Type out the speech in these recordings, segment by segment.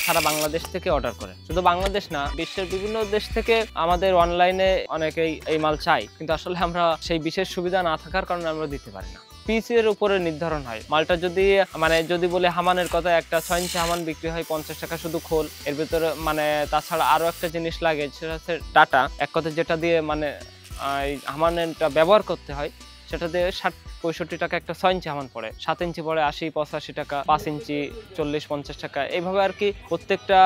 সারা বাংলাদেশ থেকে অর্ডার করে। শুধু বাংলাদেশ না, বিশ্বের বিভিন্ন দেশ থেকে আমাদের অনলাইনে অনেকেই এই মাল চাই, কিন্তু আসলে আমরা সেই বিশেষ সুবিধা না থাকার কারণে আমরা দিতে পারি না। পিসের উপরে নির্ধারণ হয়। মালটা যদি বলে হামানের কথা, একটা 6 ইঞ্চি হামান বিক্রি হয় 50 টাকা শুধু খোল। এর ভিতরে তাছাড়া আরো একটা জিনিস লাগে, সেটা হচ্ছে ডাটা। এক কথায় যেটা দিয়ে এই হামানটা ব্যবহার করতে হয়, সেটা দিয়ে 60-65 টাকা একটা 6 ইঞ্চি হামান পড়ে। 7 ইঞ্চি পড়ে 80-85 টাকা, 5 ইঞ্চি 40-50 টাকা। এইভাবে আর কি প্রত্যেকটা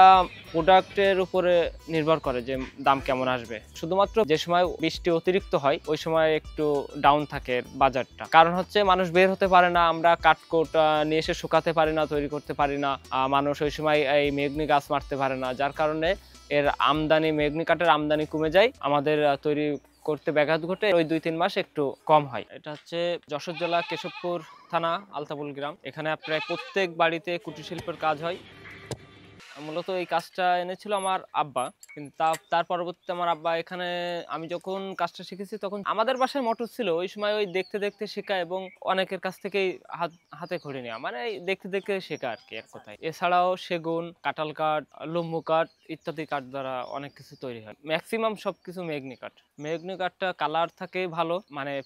প্রোডাক্টের উপরে নির্ভর করে যে দাম কেমন আসবে। শুধুমাত্র যে সময় বৃষ্টি অতিরিক্ত হয় ওই সময় একটু ডাউন থাকে বাজারটা, কারণ হচ্ছে মানুষ বের হতে পারে না, আমরা কাঠকোট নিয়ে এসে শুকাতে পারি না, তৈরি করতে পারি না। মানুষ ওই সময় এই মেহগনি গাছ মারতে পারে না, যার কারণে এর আমদানি, মেহগনি কাঠের আমদানি কমে যায়। আমাদের তৈরি করতে ব্যাঘাত ঘটে, ওই 2-3 মাস একটু কম হয়। এটা হচ্ছে যশোর জেলা কেশবপুর থানা আলতাপুল গ্রাম। এখানে প্রায় প্রত্যেক বাড়িতে কুটির শিল্পের কাজ হয়। মূলত এই কাজটা এনেছিল আমার আব্বা, কিন্তু তার পরবর্তীতে আমার আব্বা এখানে, আমি যখন কাজটা শিখেছি তখন আমাদের বাসায় মোটর ছিল। ওই সময় ওই দেখতে দেখতে শেখা এবং অনেকের কাছ থেকেই হাতে খড়ি নেওয়া, দেখতে দেখতে শেখা আর কি, এক কথায়। এছাড়াও সেগুন, কাঁঠাল কাঠ, লম্বু কাঠ ইত্যাদি কাঠ দ্বারা অনেক কিছু তৈরি হয়। ম্যাক্সিমাম সবকিছু মেহগনি কাঠ। মেহগনি কাঠটা কালার থাকে ভালো,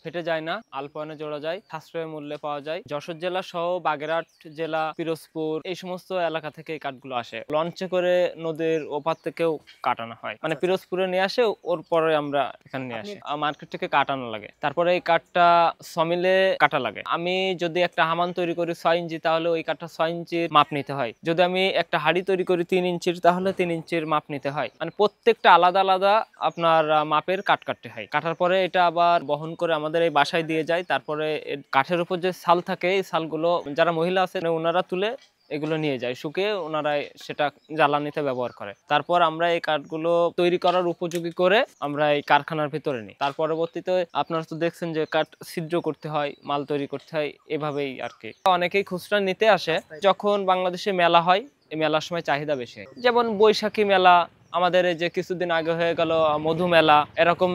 ফেটে যায় না, আলপয়নে জোড়া যায়, সাশ্রয় মূল্যে পাওয়া যায়। যশোর জেলা সহ বাগেরহাট জেলা, পিরোজপুর, এই সমস্ত এলাকা থেকে এই কাঠগুলো আসে। লঞ্চে করে নদীর ওপার থেকেও কাটানো হয়, পিরোজপুরে নিয়ে আসে, ওর পরে আমরা এখানে নিয়ে আসি। মার্কেট থেকে কাটানো লাগে, তারপরে এই কাঠটা সমিলে কাটা লাগে। আমি যদি একটা হামান তৈরি করি 6 ইঞ্চি, তাহলে ওই কাঠটা 6 ইঞ্চির মাপ নিতে হয়। যদি আমি একটা হাড়ি তৈরি করি 3 ইঞ্চির, তাহলে 3 ইঞ্চির মাপ নিতে হয়। প্রত্যেকটা আলাদা আলাদা আপনার মাপের কাঠ কাটতে হয়। কাটার পরে এটা আবার বহন করে আমাদের এই বাসায় দিয়ে যায়। তারপরে কাঠের উপর যে ছাল থাকে, এই ছালগুলো যারা মহিলা আছে ওনারা তুলে এগুলো নিয়ে যায়, শুকিয়ে ওনারা সেটা জ্বালানিতে ব্যবহার করে। তারপর আমরা এই কাঠগুলো তৈরি করার উপযোগী করে আমরা এই কারখানার ভিতরে নিই। তার পরবর্তীতে আপনারা তো দেখছেন যে কাঠ ছিদ্র করতে হয়, মাল তৈরি করতে হয়, এভাবেই আর কি। অনেকেই খুচরা নিতে আসে। যখন বাংলাদেশে মেলা হয়, এই মেলার সময় চাহিদা বেশি হয়। যেমন বৈশাখী মেলা, আমাদের এই যে কিছুদিন আগে হয়ে গেল মধু মেলা, এরকম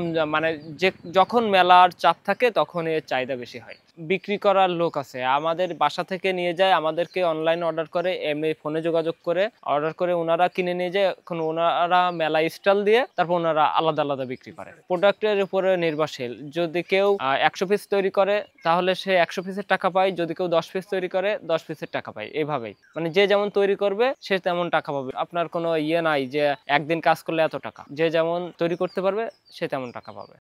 যখন মেলার চাপ থাকে তখন এর চাহিদা বেশি হয়। বিক্রি করার লোক আছে, আমাদের বাসা থেকে নিয়ে যায়, আমাদেরকে অনলাইন অর্ডার করে, এমনি ফোনে যোগাযোগ করে অর্ডার করে ওনারা কিনে নিয়ে যায়। এখন ওনারা মেলা স্টল দিয়ে তারপর ওনারা আলাদা আলাদা বিক্রি করে। প্রোডাক্টের উপরে নির্ভরশীল। যদি কেউ 100 পিস তৈরি করে তাহলে সে 100 পিসের টাকা পায়, যদি কেউ 10 পিস তৈরি করে 10 পিসের টাকা পায়। এইভাবেই যে যেমন তৈরি করবে সে তেমন টাকা পাবে। আপনার কোনো নাই যে একদিন কাজ করলে এত টাকা, যে যেমন তৈরি করতে পারবে সে তেমন টাকা পাবে।